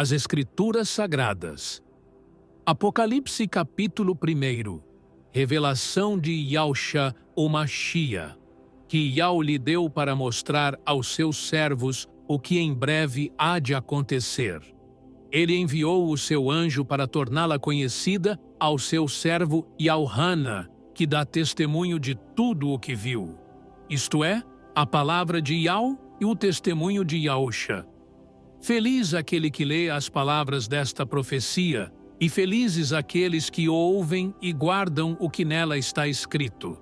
As Escrituras Sagradas. Apocalipse capítulo 1. Revelação de Yahushua, o Machia, que Yahweh lhe deu para mostrar aos seus servos o que em breve há de acontecer. Ele enviou o seu anjo para torná-la conhecida ao seu servo Yahuhana, que dá testemunho de tudo o que viu. Isto é, a palavra de Yahweh e o testemunho de Yahushua. Feliz aquele que lê as palavras desta profecia, e felizes aqueles que ouvem e guardam o que nela está escrito,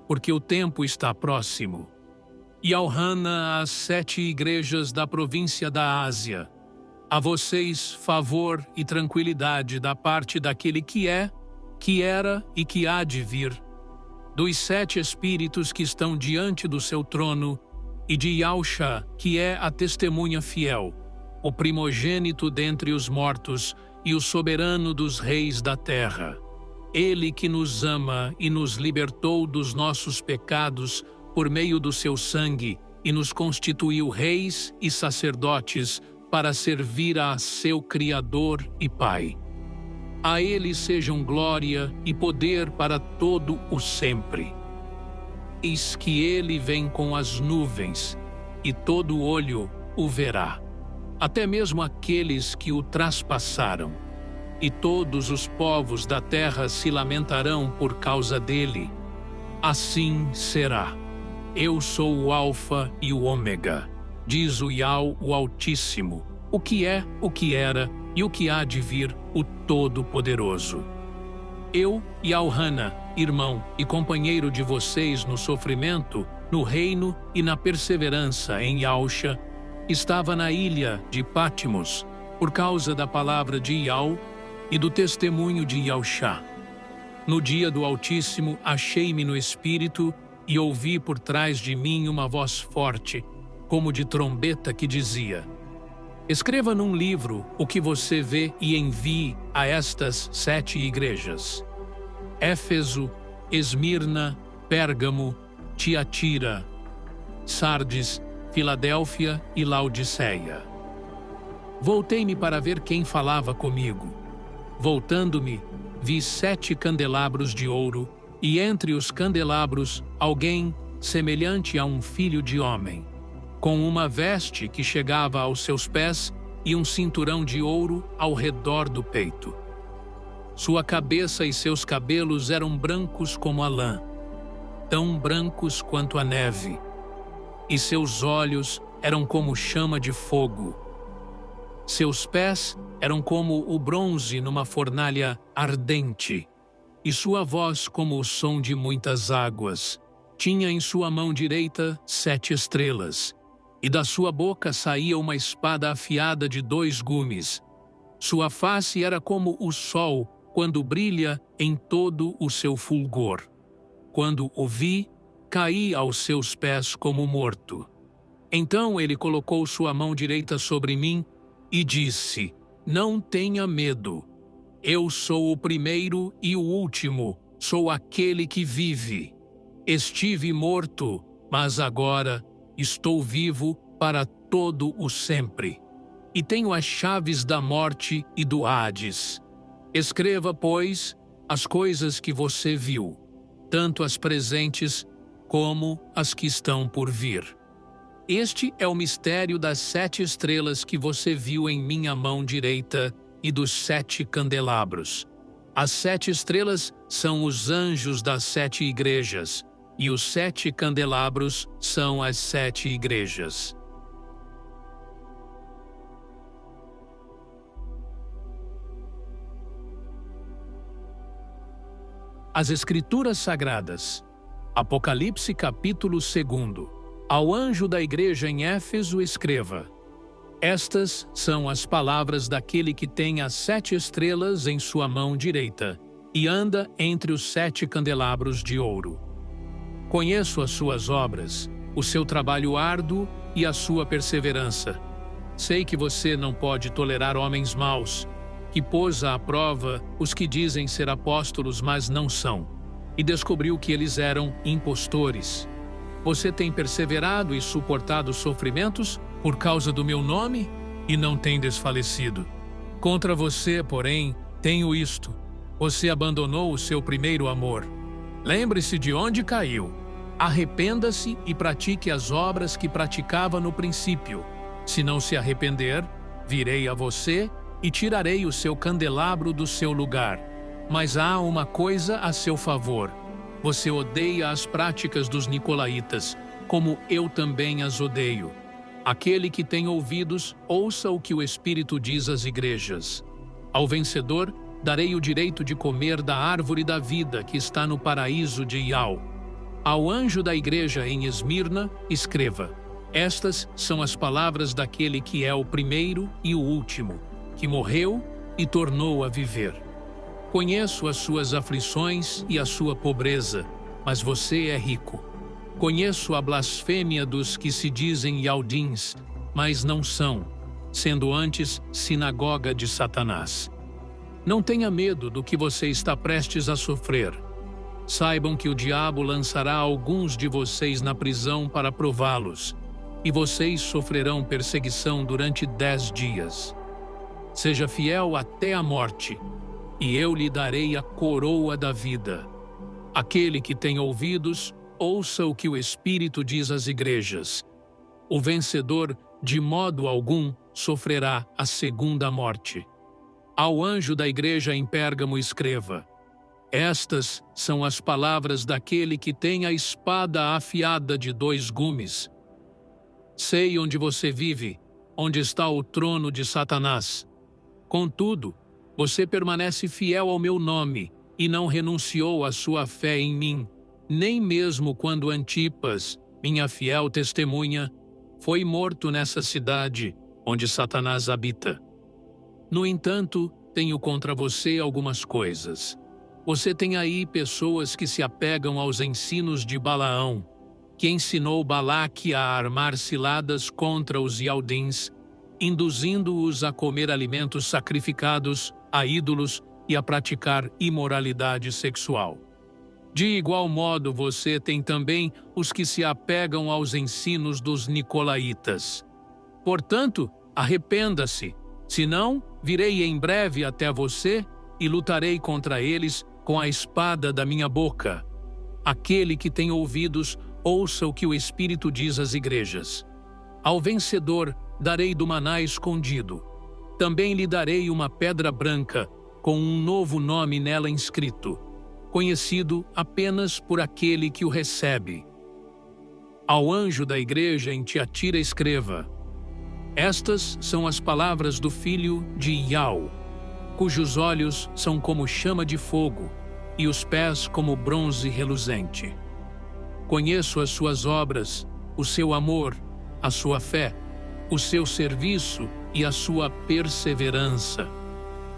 porque o tempo está próximo. Yahuhana às 7 igrejas da província da Ásia. A vocês favor e tranquilidade da parte daquele que é, que era e que há de vir, dos 7 espíritos que estão diante do seu trono, e de Yahushua, que é a testemunha fiel, o primogênito dentre os mortos e o soberano dos reis da terra. Ele que nos ama e nos libertou dos nossos pecados por meio do seu sangue e nos constituiu reis e sacerdotes para servir a seu Criador e Pai. A ele sejam glória e poder para todo o sempre. Eis que ele vem com as nuvens, e todo olho o verá, até mesmo aqueles que o traspassaram, e todos os povos da terra se lamentarão por causa dele. Assim será. Eu sou o Alfa e o Ômega, diz o Yahweh, o Altíssimo, o que é, o que era e o que há de vir, o Todo-Poderoso. Eu, Yahuhana, irmão e companheiro de vocês no sofrimento, no reino e na perseverança em Yahushua, estava na ilha de Patmos, por causa da palavra de Yahweh e do testemunho de Yahushua. No dia do Altíssimo, achei-me no Espírito e ouvi por trás de mim uma voz forte, como de trombeta, que dizia: escreva num livro o que você vê e envie a estas 7 igrejas: Éfeso, Esmirna, Pérgamo, Tiatira, Sardes, Filadélfia e Laodiceia. Voltei-me para ver quem falava comigo. Voltando-me, vi 7 candelabros de ouro, e entre os candelabros alguém semelhante a um filho de homem, com uma veste que chegava aos seus pés e um cinturão de ouro ao redor do peito. Sua cabeça e seus cabelos eram brancos como a lã, tão brancos quanto a neve, e seus olhos eram como chama de fogo. Seus pés eram como o bronze numa fornalha ardente, e sua voz como o som de muitas águas. Tinha em sua mão direita 7 estrelas, e da sua boca saía uma espada afiada de 2 gumes. Sua face era como o sol quando brilha em todo o seu fulgor. Quando o vi, caí aos seus pés como morto. Então ele colocou sua mão direita sobre mim e disse: não tenha medo. Eu sou o primeiro e o último, sou aquele que vive. Estive morto, mas agora estou vivo para todo o sempre, e tenho as chaves da morte e do Hades. Escreva, pois, as coisas que você viu, tanto as presentes como as que estão por vir. Este é o mistério das 7 estrelas que você viu em minha mão direita e dos 7 candelabros. As 7 estrelas são os anjos das 7 igrejas, e os 7 candelabros são as 7 igrejas. As Escrituras Sagradas. Apocalipse capítulo 2. Ao anjo da igreja em Éfeso escreva: estas são as palavras daquele que tem as 7 estrelas em sua mão direita e anda entre os 7 candelabros de ouro. Conheço as suas obras, o seu trabalho árduo e a sua perseverança. Sei que você não pode tolerar homens maus, que pôs à prova os que dizem ser apóstolos, mas não são, e descobriu que eles eram impostores. Você tem perseverado e suportado sofrimentos por causa do meu nome e não tem desfalecido. Contra você, porém, tenho isto: você abandonou o seu primeiro amor. Lembre-se de onde caiu. Arrependa-se e pratique as obras que praticava no princípio. Se não se arrepender, virei a você e tirarei o seu candelabro do seu lugar. Mas há uma coisa a seu favor. Você odeia as práticas dos nicolaítas, como eu também as odeio. Aquele que tem ouvidos, ouça o que o Espírito diz às igrejas. Ao vencedor, darei o direito de comer da árvore da vida que está no paraíso de Iau. Ao anjo da igreja em Esmirna, escreva: estas são as palavras daquele que é o primeiro e o último, que morreu e tornou a viver. Conheço as suas aflições e a sua pobreza, mas você é rico. Conheço a blasfêmia dos que se dizem Ialdins, mas não são, sendo antes sinagoga de Satanás. Não tenha medo do que você está prestes a sofrer. Saibam que o diabo lançará alguns de vocês na prisão para prová-los, e vocês sofrerão perseguição durante 10 dias. Seja fiel até a morte, e eu lhe darei a coroa da vida. Aquele que tem ouvidos, ouça o que o Espírito diz às igrejas. O vencedor, de modo algum, sofrerá a segunda morte. Ao anjo da igreja em Pérgamo escreva: estas são as palavras daquele que tem a espada afiada de 2 gumes. Sei onde você vive, onde está o trono de Satanás. Contudo, você permanece fiel ao meu nome e não renunciou à sua fé em mim, nem mesmo quando Antipas, minha fiel testemunha, foi morto nessa cidade onde Satanás habita. No entanto, tenho contra você algumas coisas. Você tem aí pessoas que se apegam aos ensinos de Balaão, que ensinou Balaque a armar ciladas contra os Ialdins, induzindo-os a comer alimentos sacrificados a ídolos e a praticar imoralidade sexual. De igual modo, você tem também os que se apegam aos ensinos dos nicolaítas. Portanto, arrependa-se, senão virei em breve até você e lutarei contra eles com a espada da minha boca. Aquele que tem ouvidos, ouça o que o Espírito diz às igrejas. Ao vencedor darei do maná escondido. Também lhe darei uma pedra branca, com um novo nome nela inscrito, conhecido apenas por aquele que o recebe. Ao anjo da igreja em Tiatira escreva: estas são as palavras do filho de Iau, cujos olhos são como chama de fogo e os pés como bronze reluzente. Conheço as suas obras, o seu amor, a sua fé, o seu serviço e a sua perseverança.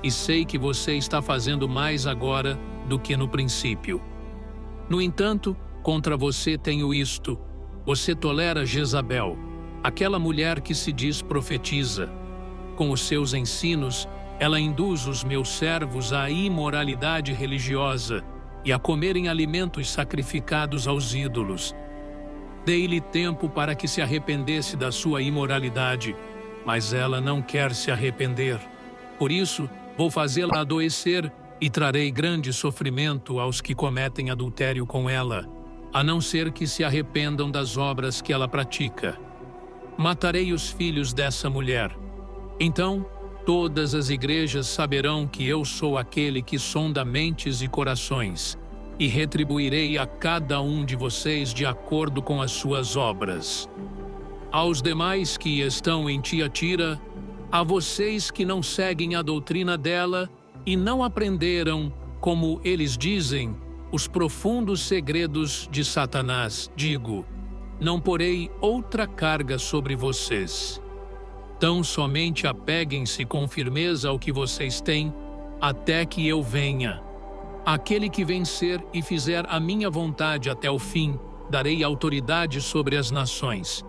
E sei que você está fazendo mais agora do que no princípio. No entanto, contra você tenho isto: você tolera Jezabel, aquela mulher que se diz profetiza. Com os seus ensinos, ela induz os meus servos à imoralidade religiosa e a comerem alimentos sacrificados aos ídolos. Dei-lhe tempo para que se arrependesse da sua imoralidade, mas ela não quer se arrepender. Por isso, vou fazê-la adoecer e trarei grande sofrimento aos que cometem adultério com ela, a não ser que se arrependam das obras que ela pratica. Matarei os filhos dessa mulher. Então, todas as igrejas saberão que eu sou aquele que sonda mentes e corações, e retribuirei a cada um de vocês de acordo com as suas obras. Aos demais que estão em Tiatira, a vocês que não seguem a doutrina dela e não aprenderam, como eles dizem, os profundos segredos de Satanás, digo: não porei outra carga sobre vocês. Tão somente apeguem-se com firmeza ao que vocês têm, até que eu venha. Aquele que vencer e fizer a minha vontade até o fim, darei autoridade sobre as nações.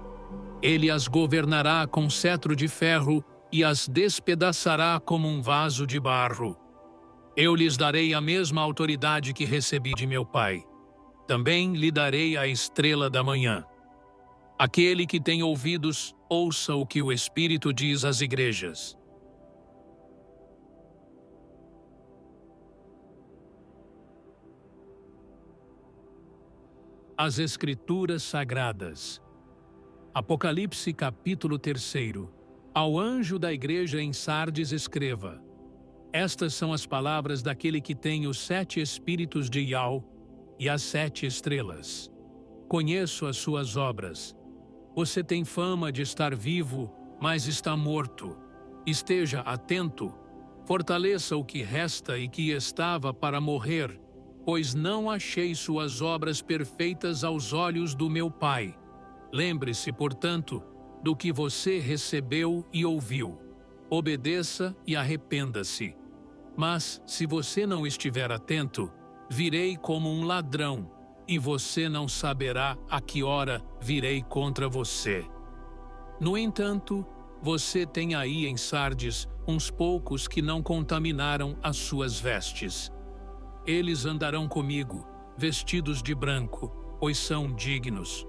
Ele as governará com cetro de ferro e as despedaçará como um vaso de barro. Eu lhes darei a mesma autoridade que recebi de meu Pai. Também lhe darei a estrela da manhã. Aquele que tem ouvidos, ouça o que o Espírito diz às igrejas. As Escrituras Sagradas. Apocalipse capítulo 3. Ao anjo da igreja em Sardes escreva: Estas são as palavras daquele que tem os 7 espíritos de Iau e as 7 estrelas. Conheço as suas obras. Você tem fama de estar vivo, mas está morto. Esteja atento, fortaleça o que resta e que estava para morrer, pois não achei suas obras perfeitas aos olhos do meu Pai. Lembre-se, portanto, do que você recebeu e ouviu. Obedeça e arrependa-se. Mas, se você não estiver atento, virei como um ladrão, e você não saberá a que hora virei contra você. No entanto, você tem aí em Sardes uns poucos que não contaminaram as suas vestes. Eles andarão comigo, vestidos de branco, pois são dignos.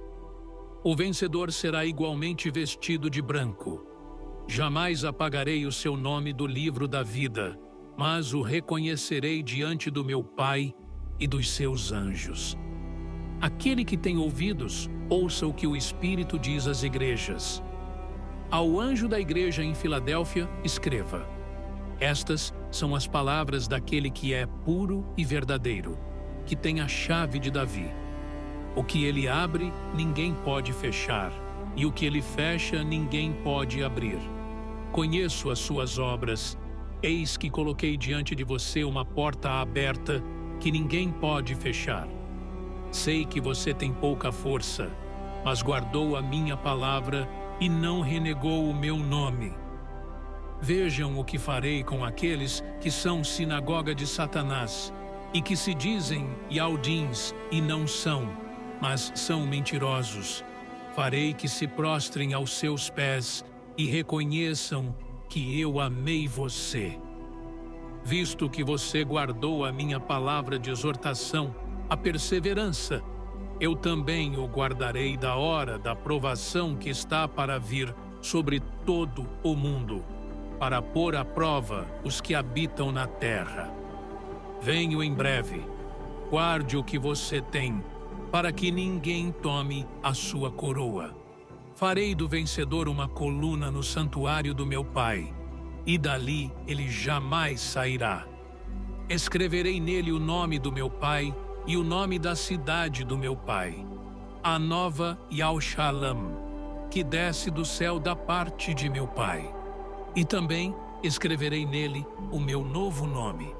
O vencedor será igualmente vestido de branco. Jamais apagarei o seu nome do livro da vida, mas o reconhecerei diante do meu Pai e dos seus anjos. Aquele que tem ouvidos, ouça o que o Espírito diz às igrejas. Ao anjo da igreja em Filadélfia, escreva: Estas são as palavras daquele que é puro e verdadeiro, que tem a chave de Davi. O que ele abre, ninguém pode fechar, e o que ele fecha, ninguém pode abrir. Conheço as suas obras. Eis que coloquei diante de você uma porta aberta que ninguém pode fechar. Sei que você tem pouca força, mas guardou a minha palavra e não renegou o meu nome. Vejam o que farei com aqueles que são sinagoga de Satanás e que se dizem Ialdins e não são, mas são mentirosos. Farei que se prostrem aos seus pés e reconheçam que eu amei você. Visto que você guardou a minha palavra de exortação, a perseverança, eu também o guardarei da hora da provação que está para vir sobre todo o mundo, para pôr à prova os que habitam na terra. Venho em breve. Guarde o que você tem, para que ninguém tome a sua coroa. Farei do vencedor uma coluna no santuário do meu Pai, e dali ele jamais sairá. Escreverei nele o nome do meu Pai e o nome da cidade do meu Pai, a nova Yal-Shalom, que desce do céu da parte de meu Pai. E também escreverei nele o meu novo nome.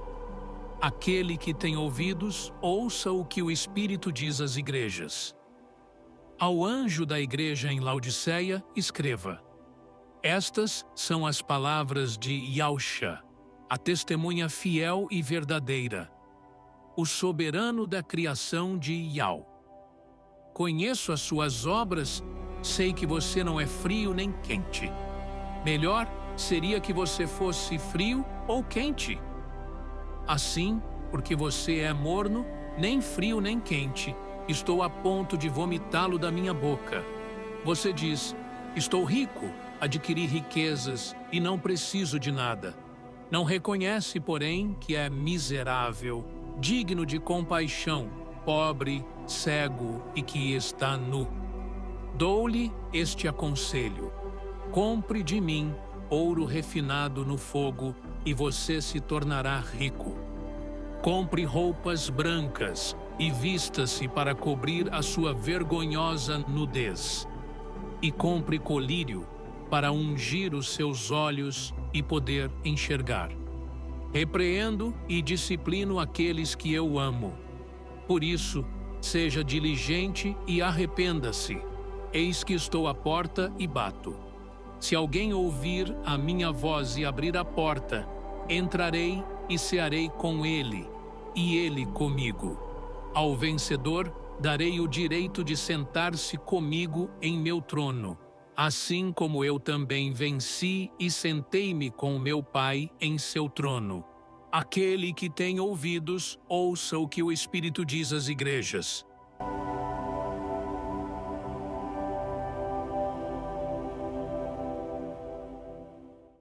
Aquele que tem ouvidos, ouça o que o Espírito diz às igrejas. Ao anjo da igreja em Laodiceia, escreva: Estas são as palavras de Yahusha, a testemunha fiel e verdadeira, o soberano da criação de Yau. Conheço as suas obras, sei que você não é frio nem quente. Melhor seria que você fosse frio ou quente. Assim, porque você é morno, nem frio nem quente, estou a ponto de vomitá-lo da minha boca. Você diz: Estou rico, adquiri riquezas e não preciso de nada. Não reconhece, porém, que é miserável, digno de compaixão, pobre, cego e que está nu. Dou-lhe este aconselho: compre de mim ouro refinado no fogo e você se tornará rico. Compre roupas brancas e vista-se para cobrir a sua vergonhosa nudez. E compre colírio para ungir os seus olhos e poder enxergar. Repreendo e disciplino aqueles que eu amo. Por isso, seja diligente e arrependa-se. Eis que estou à porta e bato. Se alguém ouvir a minha voz e abrir a porta, entrarei e cearei com ele, e ele comigo. Ao vencedor, darei o direito de sentar-se comigo em meu trono, assim como eu também venci e sentei-me com meu Pai em seu trono. Aquele que tem ouvidos, ouça o que o Espírito diz às igrejas.